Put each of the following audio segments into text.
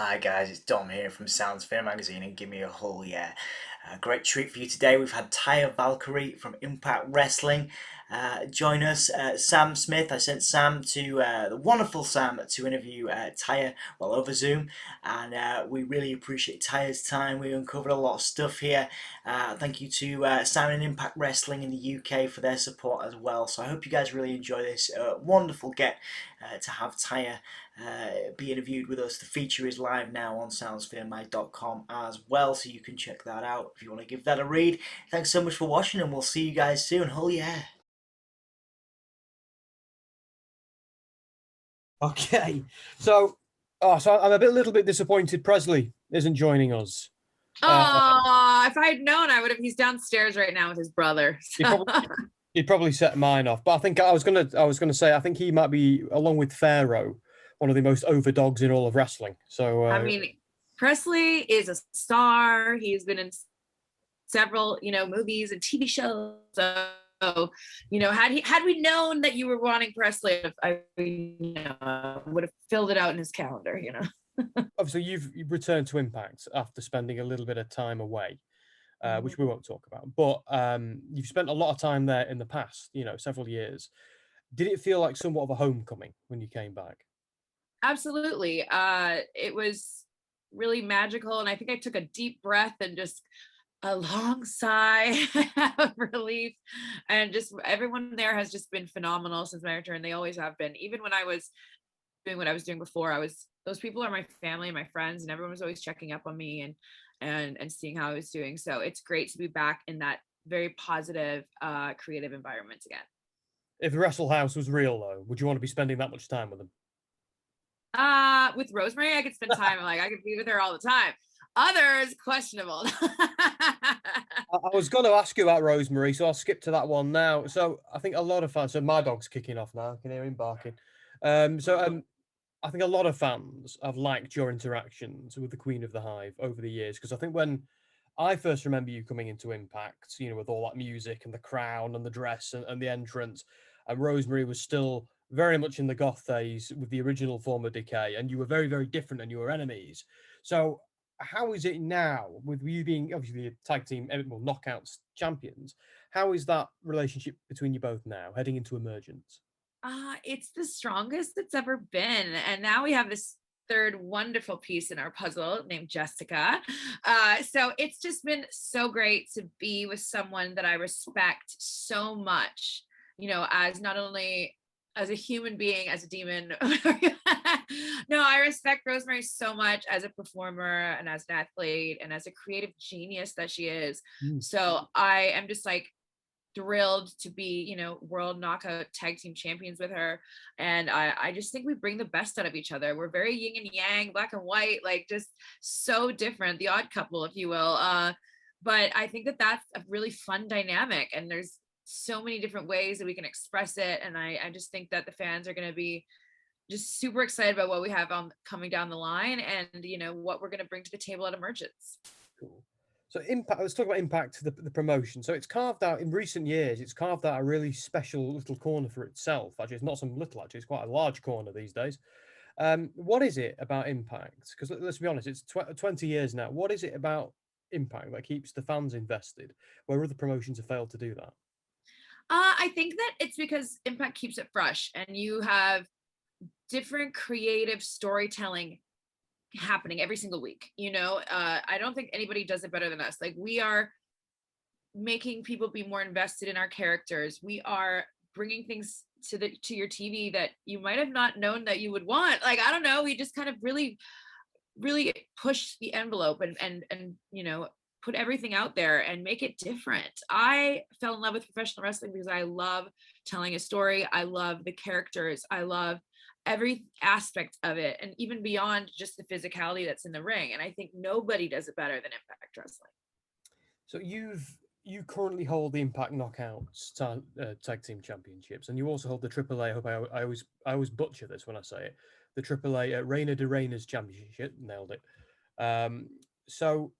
Hi guys, it's Dom here from Sounds Fair Magazine and Gimme a Whole Yeah. A great treat for you today. We've had Taya Valkyrie from Impact Wrestling join us. Sam Smith, I sent Sam to the wonderful Sam to interview Taya over Zoom, and we really appreciate Taya's time. We uncovered a lot of stuff here. Thank you to Sam and Impact Wrestling in the UK for their support as well. So I hope you guys really enjoy this wonderful get to have Taya be interviewed with us. The feature is live now on soundsfearmag.com as well, so you can check that out if you want to give that a read. Thanks so much for watching, and we'll see you guys soon. Oh yeah. Okay, so I'm a little bit disappointed. Presley isn't joining us. Oh, if I'd known, I would have. He's downstairs right now with his brother. So. He'd probably set mine off, but I think I was gonna say I think he might be, along with Pharaoh, one of the most over dogs in all of wrestling. So I mean, Presley is a star. He's been in several, movies and TV shows. So, had we known that you were wanting Presley, I would have filled it out in his calendar. Obviously, you've returned to Impact after spending a little bit of time away. Which we won't talk about. But you've spent a lot of time there in the past, several years. Did it feel like somewhat of a homecoming when you came back? Absolutely. It was really magical. And I think I took a deep breath and just a long sigh of relief. And just everyone there has just been phenomenal since my return. They always have been. Even when I was doing what I was doing before, those people are my family and my friends, and everyone was always checking up on me and seeing how I was doing. So it's great to be back in that very positive, creative environment again. If the Wrestle House was real, though, would you want to be spending that much time with them? With Rosemary, I could spend time. I could be with her all the time. Others, questionable. I was going to ask you about Rosemary, so I'll skip to that one now. So I think a lot of fans. So my dog's kicking off now. I can hear him barking. I think a lot of fans have liked your interactions with the Queen of the Hive over the years, because I think when I first remember you coming into Impact, with all that music and the crown and the dress and the entrance, and Rosemary was still very much in the goth phase with the original form of Decay, and you were very, very different and you were enemies. So how is it now, with you being obviously a tag team, knockouts champions? How is that relationship between you both now, heading into Emergence? It's the strongest it's ever been. And now we have this third wonderful piece in our puzzle named Jessica. So it's just been so great to be with someone that I respect so much, as not only as a human being, as a demon. No, I respect Rosemary so much as a performer and as an athlete and as a creative genius that she is. So I am just like thrilled to be, world knockout tag team champions with her. And I just think we bring the best out of each other. We're very yin and yang, black and white, like just so different, the odd couple, if you will. But I think that that's a really fun dynamic, and there's so many different ways that we can express it. And I just think that the fans are going to be just super excited about what we have coming down the line, and what we're going to bring to the table at Emergence. Cool. So Impact, let's talk about Impact, the promotion. So it's carved out in recent years, it's carved out a really special little corner for itself. Actually, it's not some little, actually, it's quite a large corner these days. What is it about Impact? Because let's be honest, it's 20 years now. What is it about Impact that keeps the fans invested, where other promotions have failed to do that? I think that it's because Impact keeps it fresh, and you have different creative storytelling happening every single week. I don't think anybody does it better than us. Like, we are making people be more invested in our characters. We are bringing things to your TV that you might have not known that you would want. Like, I don't know, we just kind of really push the envelope and put everything out there and make it different. I fell in love with professional wrestling because I love telling a story. I love the characters. I love every aspect of it, and even beyond just the physicality that's in the ring. And I think nobody does it better than Impact Wrestling. So you currently hold the Impact Knockouts tag team championships, and you also hold the AAA. I hope I always butcher this when I say it. The AAA Reina de Reinas championship. Nailed it. So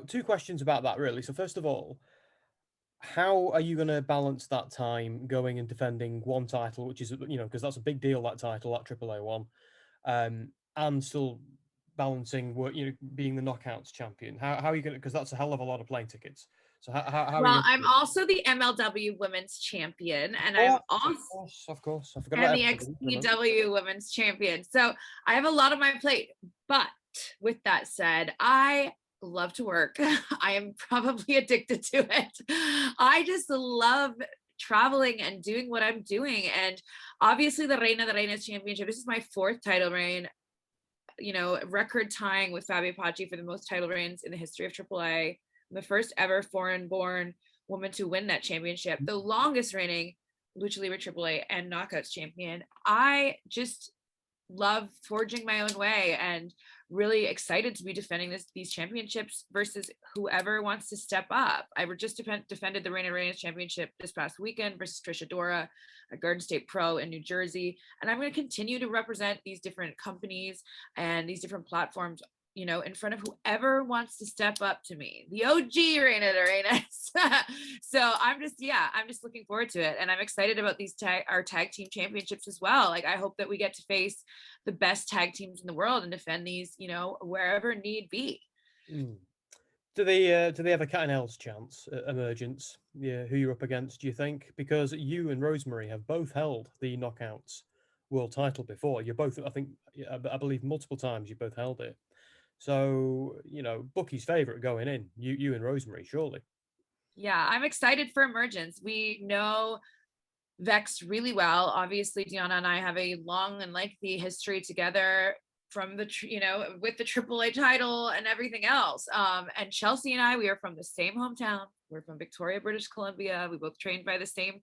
two questions about that, really. So first of all, how are you going to balance that time going and defending one title, which is, because that's a big deal, that title, that AAA one, and still balancing being the knockouts champion? How are you going to, because that's a hell of a lot of plane tickets. So how are you Well, going I'm also the MLW women's champion, and I'm to also of course. I forgot and about the everybody. XPW women's champion. So I have a lot on my plate. But with that said, I love to work. I am probably addicted to it. I just love traveling and doing what I'm doing. And obviously the Reinas championship, this is my 4th title reign, record tying with Fabio Paci for the most title reigns in the history of AAA. I'm the first ever foreign born woman to win that championship, the longest reigning Lucha Libre AAA and Knockouts champion. I just love forging my own way and really excited to be defending these championships versus whoever wants to step up. I just defended the Reinas championship this past weekend versus Trisha Dora at Garden State Pro in New Jersey. And I'm going to continue to represent these different companies and these different platforms, in front of whoever wants to step up to me, the OG Reinas. So I'm just looking forward to it. And I'm excited about our tag team championships as well. Like, I hope that we get to face the best tag teams in the world and defend these, wherever need be. Do they have a cat and L's chance at Emergence? Yeah, who you're up against, do you think? Because you and Rosemary have both held the Knockouts world title before. You're both, I believe multiple times you both held it. So, Bucky's favorite going in, you and Rosemary, surely. Yeah, I'm excited for Emergence. We know Vex really well. Obviously, Deanna and I have a long and lengthy history together from the, with the AAA title and everything else. And Chelsea and I, we are from the same hometown. We're from Victoria, British Columbia. We both trained by the same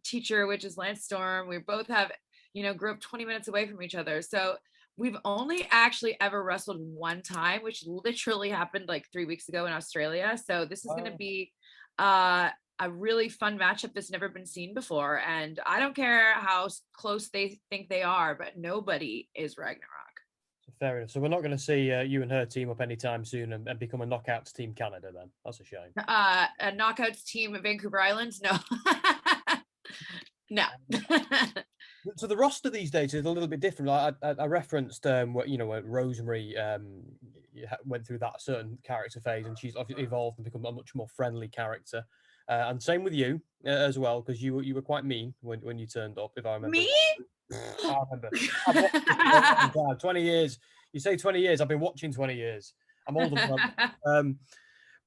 teacher, which is Lance Storm. We both have, grew up 20 minutes away from each other. So we've only actually ever wrestled one time, which literally happened like 3 weeks ago in Australia. So this is going to be a really fun matchup that's never been seen before. And I don't care how close they think they are, but nobody is Ragnarok. Fair enough. So we're not going to see you and her team up anytime soon and become a Knockouts team Canada then. That's a shame. A Knockouts team at Vancouver Island? No. No. So the roster these days is a little bit different. I referenced where Rosemary went through that certain character phase, and she's obviously evolved and become a much more friendly character. And same with you as well, because you were quite mean when you turned up, if I remember. Me? I remember. I've watched this for a long time, 20 years. You say 20 years. I've been watching 20 years. I'm older than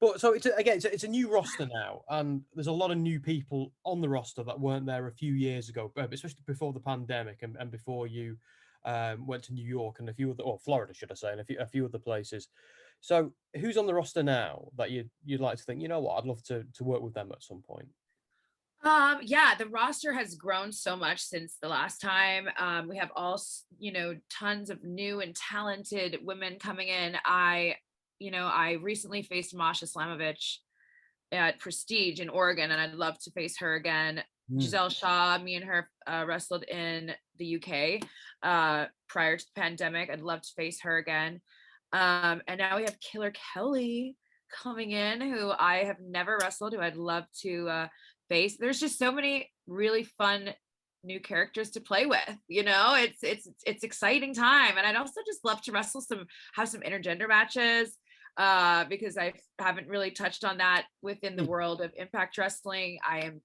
But so it's a new roster now, and there's a lot of new people on the roster that weren't there a few years ago, especially before the pandemic and before you went to New York and a few other, or Florida, should I say, and a few other places. So who's on the roster now that you'd like to think, you know what, I'd love to work with them at some point? Yeah, the roster has grown so much since the last time. We have all, tons of new and talented women coming in. I recently faced Masha Slamovich at Prestige in Oregon, and I'd love to face her again. Giselle Shaw, me and her wrestled in the UK prior to the pandemic. I'd love to face her again. And now we have Killer Kelly coming in, who I have never wrestled, who I'd love to face. There's just so many really fun new characters to play with. It's exciting time, and I'd also just love to have some intergender matches because I haven't really touched on that within the world of Impact Wrestling. I am,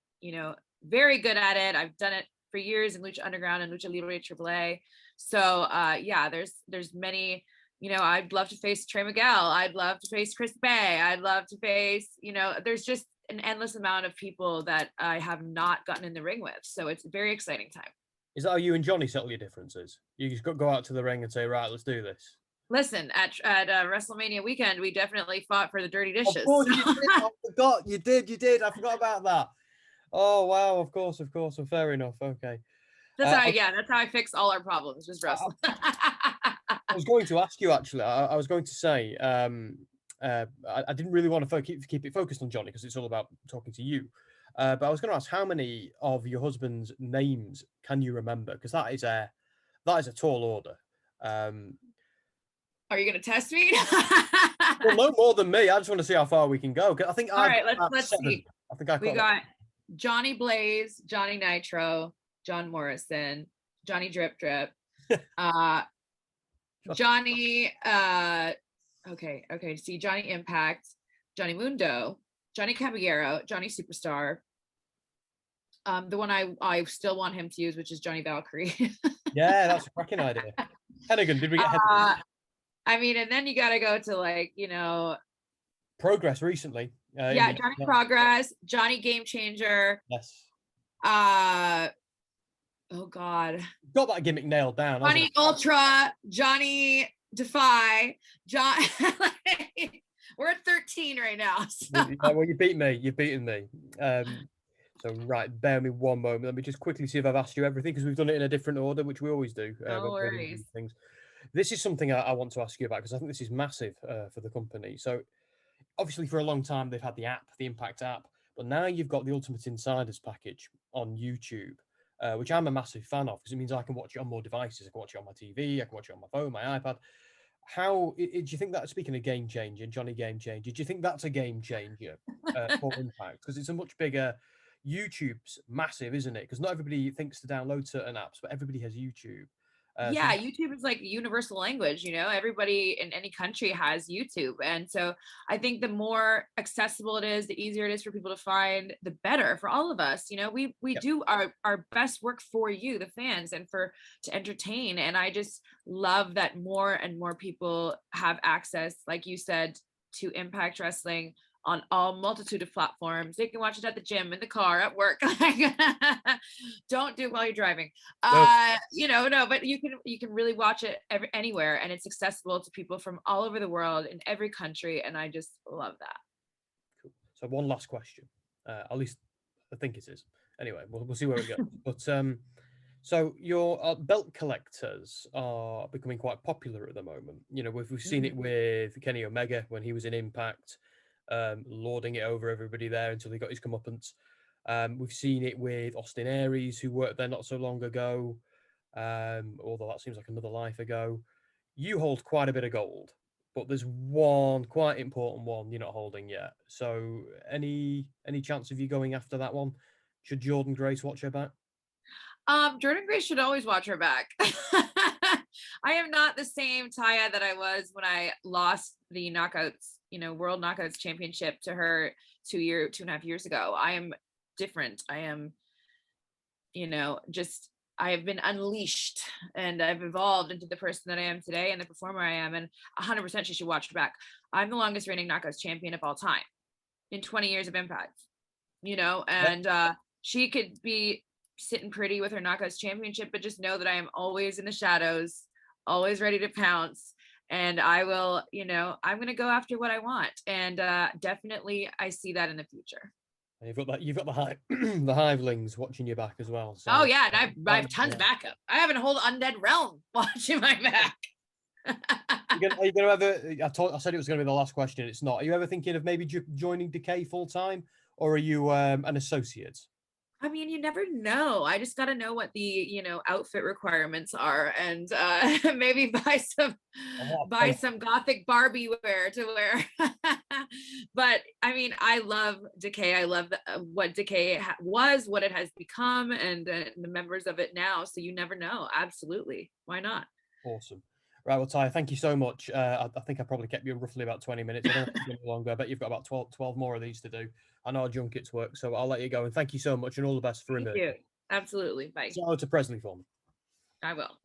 very good at it. I've done it for years in Lucha Underground and Lucha Libre AAA. So there's many. I'd love to face Trey Miguel. I'd love to face Chris Bay. I'd love to face, there's just an endless amount of people that I have not gotten in the ring with. So it's a very exciting time. Is that how you and Johnny settle your differences? You just go out to the ring and say, right, let's do this. Listen, at WrestleMania weekend, we definitely fought for the dirty dishes. Of course you did. I forgot. You did. I forgot about that. Oh, wow. Of course. Well, fair enough. Okay. That's how I fix all our problems, just wrestling. I was going to ask you, actually. I was going to say, I didn't really want to keep it focused on Johnny because it's all about talking to you. But I was going to ask, how many of your husband's names can you remember? Because that is a tall order. Are you going to test me? Well, no more than me. I just want to see how far we can go. I think. All right, let's see. I think we got Johnny Blaze, Johnny Nitro, John Morrison, Johnny Drip Drip, Johnny, okay. See, Johnny Impact, Johnny Mundo, Johnny Caballero, Johnny Superstar. The one I still want him to use, which is Johnny Valkyrie. Yeah, that's a cracking idea. Hennigan, did we get Hennigan? I mean, and then you got to go to like, you know, Progress recently. yeah, Johnny Progress, Johnny Game Changer. Yes. Oh God. Got that gimmick nailed down. Johnny Ultra, Johnny Defy, John. We're at 13 right now. So. Yeah, well, you beat me. You've beaten me. So right, bear me one moment. Let me just quickly see if I've asked you everything, because we've done it in a different order, which we always do. No worries. Things. This is something I want to ask you about, because I think this is massive for the company. So obviously for a long time they've had the app, the Impact app, but now you've got the Ultimate Insiders package on YouTube, which I'm a massive fan of, because it means I can watch it on more devices. I can watch it on my TV, I can watch it on my phone, my iPad. How do you think that, speaking of game changer, Johnny Game Changer, do you think that's a game changer for Impact? Because it's a much bigger, YouTube's massive, isn't it? Because not everybody thinks to download certain apps, but everybody has YouTube. Yeah, YouTube is like universal language, you know, everybody in any country has YouTube. And so I think the more accessible it is, the easier it is for people to find, the better for all of us. You know, we do our best work for you, the fans, and to entertain. And I just love that more and more people have access, like you said, to Impact Wrestling on all multitude of platforms. They can watch it at the gym, in the car, at work. Don't do it while you're driving. No, but you can really watch it anywhere, and it's accessible to people from all over the world in every country, and I just love that. Cool. So one last question, at least I think it is. Anyway, we'll see where it goes. But so your belt collectors are becoming quite popular at the moment. You know, we've seen it with Kenny Omega when he was in Impact. Lording it over everybody there until he got his comeuppance. We've seen it with Austin Aries, who worked there not so long ago, although that seems like another life ago. You hold quite a bit of gold, but there's one quite important one you're not holding yet. So any chance of you going after that one? Should Jordan Grace watch her back? Jordan Grace should always watch her back. I am not the same Taya that I was when I lost the knockouts, World Knockouts Championship to her 2.5 years ago. I am different. I am, I have been unleashed, and I've evolved into the person that I am today and the performer I am. And 100% she should watch her back. I'm the longest reigning knockouts champion of all time in 20 years of Impact, and she could be sitting pretty with her knockouts championship, but just know that I am always in the shadows, always ready to pounce. And I will, I'm going to go after what I want. And definitely I see that in the future. And you've got the hivelings watching your back as well. So. Oh yeah. And I have tons of backup. I have a whole Undead Realm watching my back. Are you going to ever, I said it was going to be the last question. It's not. Are you ever thinking of maybe joining Decay full time, or are you an associate? I mean, you never know. I just got to know what the, outfit requirements are, and maybe buy some gothic Barbie wear to wear. But I mean, I love Decay. I love what Decay was, what it has become, and the members of it now. So you never know. Absolutely. Why not? Awesome. Right, well, Taya, thank you so much. I think I probably kept you roughly about 20 minutes. I don't know if it's been longer. I bet you've got about 12 more of these to do. I know our junkets work, so I'll let you go. And thank you so much, and all the best for Emergence. Thank you. Absolutely. Bye. So to Presley for me. I will.